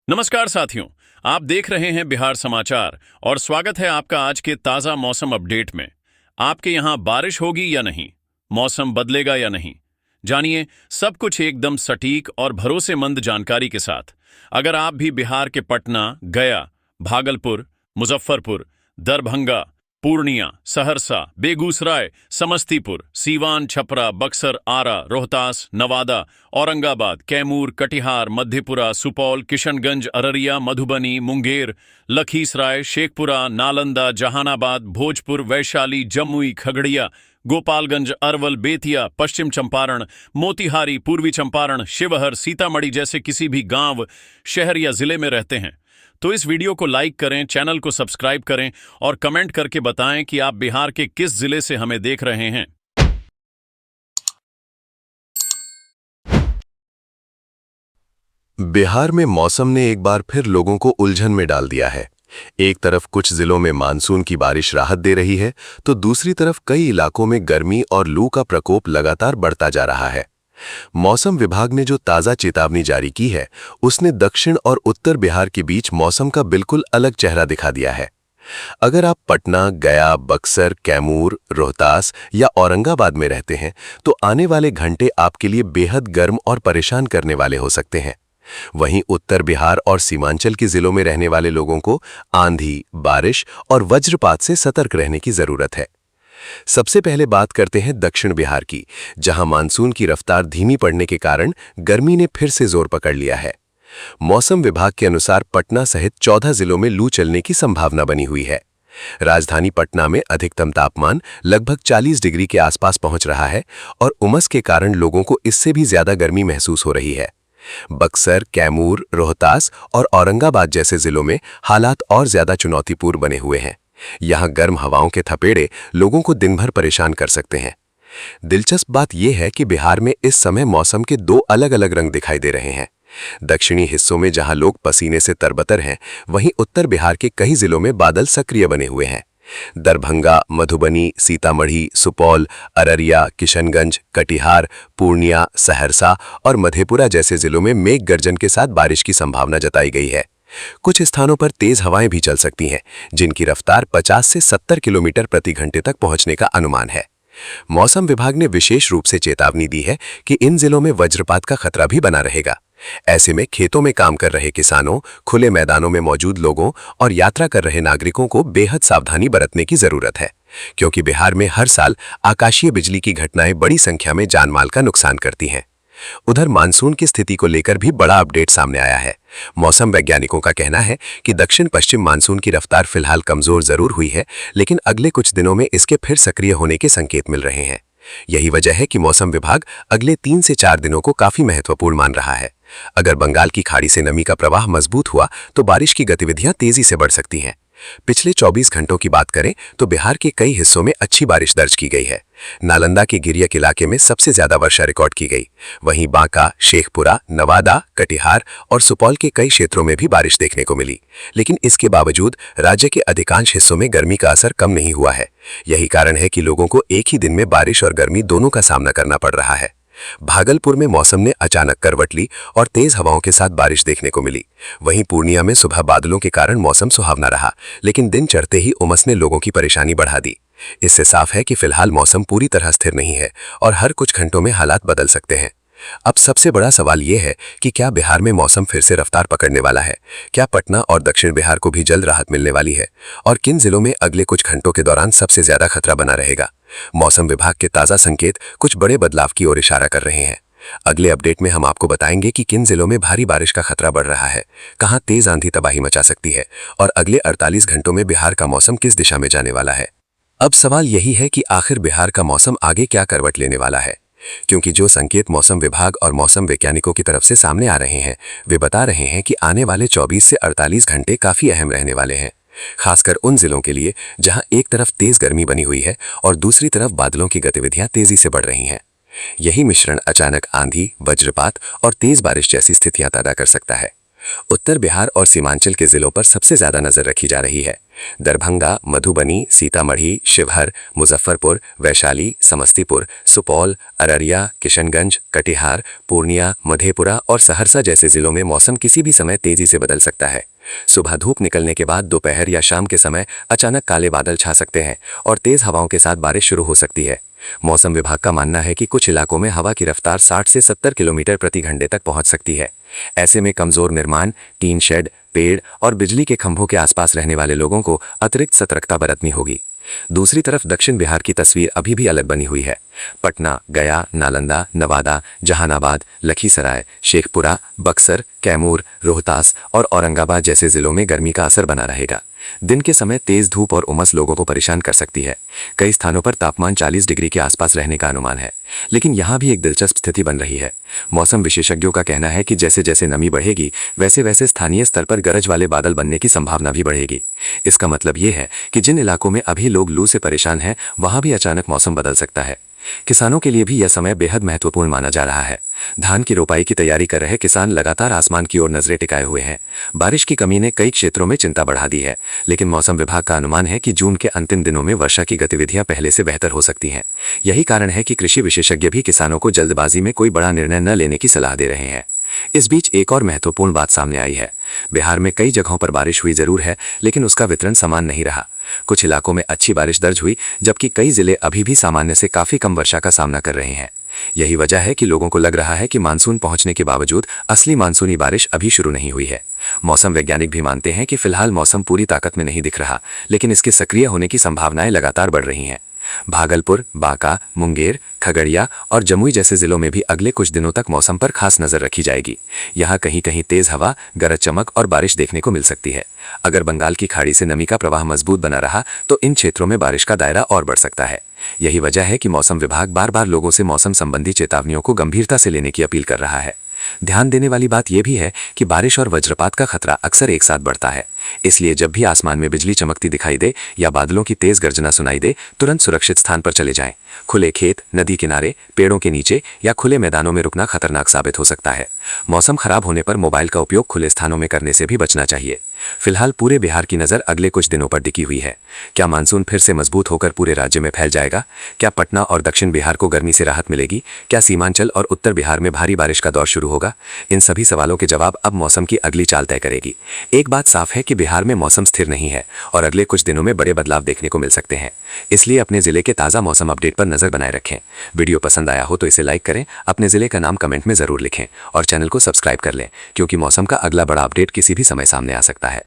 नमस्कार साथियों। आप देख रहे हैं बिहार समाचार और स्वागत है आपका आज के ताजा मौसम अपडेट में। आपके यहां बारिश होगी या नहीं, मौसम बदलेगा या नहीं, जानिए सब कुछ एकदम सटीक और भरोसेमंद जानकारी के साथ। अगर आप भी बिहार के पटना, गया, भागलपुर, मुजफ्फरपुर, दरभंगा, पूर्णिया, सहरसा, बेगूसराय, समस्तीपुर, सीवान, छपरा, बक्सर, आरा, रोहतास, नवादा, औरंगाबाद, कैमूर, कटिहार, मधेपुरा, सुपौल, किशनगंज, अररिया, मधुबनी, मुंगेर, लखीसराय, शेखपुरा, नालंदा, जहानाबाद, भोजपुर, वैशाली, जमुई, खगड़िया, गोपालगंज, अरवल, बेतिया, पश्चिम चंपारण, मोतिहारी, पूर्वी चंपारण, शिवहर, सीतामढ़ी जैसे किसी भी गांव, शहर या जिले में रहते हैं तो इस वीडियो को लाइक करें, चैनल को सब्सक्राइब करें और कमेंट करके बताएं कि आप बिहार के किस जिले से हमें देख रहे हैं। बिहार में मौसम ने एक बार फिर लोगों को उलझन में डाल दिया है। एक तरफ कुछ जिलों में मानसून की बारिश राहत दे रही है, तो दूसरी तरफ कई इलाकों में गर्मी और लू का प्रकोप लगातार बढ़ता जा रहा है। मौसम विभाग ने जो ताज़ा चेतावनी जारी की है, उसने दक्षिण और उत्तर बिहार के बीच मौसम का बिल्कुल अलग चेहरा दिखा दिया है। अगर आप पटना, गया, बक्सर, कैमूर, रोहतास या औरंगाबाद में रहते हैं, तो आने वाले घंटे आपके लिए बेहद गर्म और परेशान करने वाले हो सकते हैं। वहीं उत्तर बिहार और सीमांचल के जिलों में रहने वाले लोगों को आंधी, बारिश और वज्रपात से सतर्क रहने की जरूरत है। सबसे पहले बात करते हैं दक्षिण बिहार की, जहां मानसून की रफ्तार धीमी पड़ने के कारण गर्मी ने फिर से जोर पकड़ लिया है। मौसम विभाग के अनुसार पटना सहित 14 जिलों में लू चलने की संभावना बनी हुई है। राजधानी पटना में अधिकतम तापमान लगभग 40 डिग्री के आसपास पहुंच रहा है और उमस के कारण लोगों को इससे भी ज्यादा गर्मी महसूस हो रही है। बक्सर, कैमूर, रोहतास और औरंगाबाद जैसे जिलों में हालात और ज्यादा चुनौतीपूर्ण बने हुए हैं। यहां गर्म हवाओं के थपेड़े लोगों को दिन भर परेशान कर सकते हैं। दिलचस्प बात यह है कि बिहार में इस समय मौसम के दो अलग अलग रंग दिखाई दे रहे हैं। दक्षिणी हिस्सों में जहां लोग पसीने से तरबतर हैं, वहीं उत्तर बिहार के कई जिलों में बादल सक्रिय बने हुए हैं। दरभंगा, मधुबनी, सीतामढ़ी, सुपौल, अररिया, किशनगंज, कटिहार, पूर्णिया, सहरसा और मधेपुरा जैसे जिलों में मेघ गर्जन के साथ बारिश की संभावना जताई गई है। कुछ स्थानों पर तेज हवाएं भी चल सकती हैं, जिनकी रफ्तार 50 से 70 किलोमीटर प्रति घंटे तक पहुंचने का अनुमान है। मौसम विभाग ने विशेष रूप से चेतावनी दी है कि इन जिलों में वज्रपात का खतरा भी बना रहेगा। ऐसे में खेतों में काम कर रहे किसानों, खुले मैदानों में मौजूद लोगों और यात्रा कर रहे नागरिकों को बेहद सावधानी बरतने की जरूरत है, क्योंकि बिहार में हर साल आकाशीय बिजली की घटनाएं बड़ी संख्या में जानमाल का नुकसान करती हैं। उधर मानसून की स्थिति को लेकर भी बड़ा अपडेट सामने आया है। मौसम वैज्ञानिकों का कहना है कि दक्षिण पश्चिम मानसून की रफ्तार फिलहाल कमजोर जरूर हुई है, लेकिन अगले कुछ दिनों में इसके फिर सक्रिय होने के संकेत मिल रहे हैं। यही वजह है कि मौसम विभाग अगले 3 से 4 दिनों को काफी महत्वपूर्ण मान रहा है। अगर बंगाल की खाड़ी से नमी का प्रवाह मजबूत हुआ तो बारिश की गतिविधियां तेजी से बढ़ सकती हैं। पिछले 24 घंटों की बात करें तो बिहार के कई हिस्सों में अच्छी बारिश दर्ज की गई है। नालंदा के गिरियक इलाके में सबसे ज्यादा वर्षा रिकॉर्ड की गई। वहीं बांका, शेखपुरा, नवादा, कटिहार और सुपौल के कई क्षेत्रों में भी बारिश देखने को मिली। लेकिन इसके बावजूद राज्य के अधिकांश हिस्सों में गर्मी का असर कम नहीं हुआ है। यही कारण है कि लोगों को एक ही दिन में बारिश और गर्मी दोनों का सामना करना पड़ रहा है। भागलपुर में मौसम ने अचानक करवट ली और तेज हवाओं के साथ बारिश देखने को मिली। वहीं पूर्णिया में सुबह बादलों के कारण मौसम सुहावना रहा, लेकिन दिन चढ़ते ही उमस ने लोगों की परेशानी बढ़ा दी। इससे साफ है कि फिलहाल मौसम पूरी तरह स्थिर नहीं है और हर कुछ घंटों में हालात बदल सकते हैं। अब सबसे बड़ा सवाल यह है कि क्या बिहार में मौसम फिर से रफ्तार पकड़ने वाला है? क्या पटना और दक्षिण बिहार को भी जल्द राहत मिलने वाली है? और किन जिलों में अगले कुछ घंटों के दौरान सबसे ज्यादा खतरा बना रहेगा? मौसम विभाग के ताजा संकेत कुछ बड़े बदलाव की ओर इशारा कर रहे हैं। अगले अपडेट में हम आपको बताएंगे कि किन जिलों में भारी बारिश का खतरा बढ़ रहा है, कहां तेज आंधी तबाही मचा सकती है और अगले 48 घंटों में बिहार का मौसम किस दिशा में जाने वाला है। अब सवाल यही है कि आखिर बिहार का मौसम आगे क्या करवट लेने वाला है, क्योंकि जो संकेत मौसम विभाग और मौसम वैज्ञानिकों की तरफ से सामने आ रहे हैं, वे बता रहे हैं कि आने वाले 24 से 48 घंटे काफी अहम रहने वाले हैं, खासकर उन जिलों के लिए जहां एक तरफ तेज गर्मी बनी हुई है और दूसरी तरफ बादलों की गतिविधियां तेजी से बढ़ रही हैं। यही मिश्रण अचानक आंधी, वज्रपात और तेज बारिश जैसी स्थितियां पैदा कर सकता है। उत्तर बिहार और सीमांचल के जिलों पर सबसे ज्यादा नजर रखी जा रही है, दरभंगा, मधुबनी, सीतामढ़ी, शिवहर, मुजफ्फरपुर, वैशाली, समस्तीपुर, सुपौल, अररिया, किशनगंज, कटिहार, पूर्णिया, मधेपुरा और सहरसा जैसे जिलों में मौसम किसी भी समय तेजी से बदल सकता है। सुबह धूप निकलने के बाद दोपहर या शाम के समय अचानक काले बादल छा सकते हैं और तेज हवाओं के साथ बारिश शुरू हो सकती है। मौसम विभाग का मानना है कि कुछ इलाकों में हवा की रफ्तार 60 से 70 किलोमीटर प्रति घंटे तक पहुंच सकती है। ऐसे में कमजोर निर्माण, टीन शेड, पेड़ और बिजली के खंभों के आसपास रहने वाले लोगों को अतिरिक्त सतर्कता बरतनी होगी। दूसरी तरफ दक्षिण बिहार की तस्वीर अभी भी अलग बनी हुई है। पटना, गया, नालंदा, नवादा, जहानाबाद, लखीसराय, शेखपुरा, बक्सर, कैमूर, रोहतास और औरंगाबाद जैसे जिलों में गर्मी का असर बना रहेगा। दिन के समय तेज धूप और उमस लोगों को परेशान कर सकती है। कई स्थानों पर तापमान 40 डिग्री के आसपास रहने का अनुमान है। लेकिन यहाँ भी एक दिलचस्प स्थिति बन रही है। मौसम विशेषज्ञों का कहना है कि जैसे जैसे नमी बढ़ेगी वैसे वैसे स्थानीय स्तर पर गरज वाले बादल बनने की संभावना भी बढ़ेगी। इसका मतलब ये है कि जिन इलाकों में अभी लोग लू से परेशान हैं वहां भी अचानक मौसम बदल सकता है। किसानों के लिए भी यह समय बेहद महत्वपूर्ण माना जा रहा है। धान की रोपाई की तैयारी कर रहे किसान लगातार आसमान की ओर नजरें टिकाए हुए हैं। बारिश की कमी ने कई क्षेत्रों में चिंता बढ़ा दी है, लेकिन मौसम विभाग का अनुमान है कि जून के अंतिम दिनों में वर्षा की गतिविधियां पहले से बेहतर हो सकती हैं। यही कारण है कि कृषि विशेषज्ञ भी किसानों को जल्दबाजी में कोई बड़ा निर्णय न लेने की सलाह दे रहे हैं। इस बीच एक और महत्वपूर्ण बात सामने आई है। बिहार में कई जगहों पर बारिश हुई जरूर है, लेकिन उसका वितरण समान नहीं रहा। कुछ इलाकों में अच्छी बारिश दर्ज हुई, जबकि कई जिले अभी भी सामान्य से काफी कम वर्षा का सामना कर रहे हैं। यही वजह है कि लोगों को लग रहा है कि मानसून पहुंचने के बावजूद असली मानसूनी बारिश अभी शुरू नहीं हुई है। मौसम वैज्ञानिक भी मानते हैं कि फिलहाल मौसम पूरी ताकत में नहीं दिख रहा, लेकिन इसके सक्रिय होने की संभावनाएं लगातार बढ़ रही हैं। भागलपुर, बांका, मुंगेर, खगड़िया और जमुई जैसे जिलों में भी अगले कुछ दिनों तक मौसम पर खास नजर रखी जाएगी। यहाँ कहीं कहीं तेज हवा, गरज चमक और बारिश देखने को मिल सकती है। अगर बंगाल की खाड़ी से नमी का प्रवाह मजबूत बना रहा तो इन क्षेत्रों में बारिश का दायरा और बढ़ सकता है। यही वजह है कि मौसम विभाग बार बार लोगों से मौसम संबंधी चेतावनियों को गंभीरता से लेने की अपील कर रहा है। ध्यान देने वाली बात यह भी है कि बारिश और वज्रपात का खतरा अक्सर एक साथ बढ़ता है। इसलिए जब भी आसमान में बिजली चमकती दिखाई दे या बादलों की तेज गर्जना सुनाई दे, तुरंत सुरक्षित स्थान पर चले जाएं। खुले खेत, नदी किनारे, पेड़ों के नीचे या खुले मैदानों में रुकना खतरनाक साबित हो सकता है। मौसम खराब होने पर मोबाइल का उपयोग खुले स्थानों में करने से भी बचना चाहिए। फिलहाल पूरे बिहार की नजर अगले कुछ दिनों पर टिकी हुई है। क्या मानसून फिर से मजबूत होकर पूरे राज्य में फैल जाएगा? क्या पटना और दक्षिण बिहार को गर्मी से राहत मिलेगी? क्या सीमांचल और उत्तर बिहार में भारी बारिश का दौर शुरू होगा? इन सभी सवालों के जवाब अब मौसम की अगली चाल तय करेगी। एक बात साफ है कि बिहार में मौसम स्थिर नहीं है और अगले कुछ दिनों में बड़े बदलाव देखने को मिल सकते हैं। इसलिए अपने जिले के ताज़ा मौसम अपडेट पर नजर बनाए रखें। वीडियो पसंद आया हो तो इसे लाइक करें, अपने जिले का नाम कमेंट में जरूर लिखें और चैनल को सब्सक्राइब कर लें, क्योंकि मौसम का अगला बड़ा अपडेट किसी भी समय सामने आ सकता है।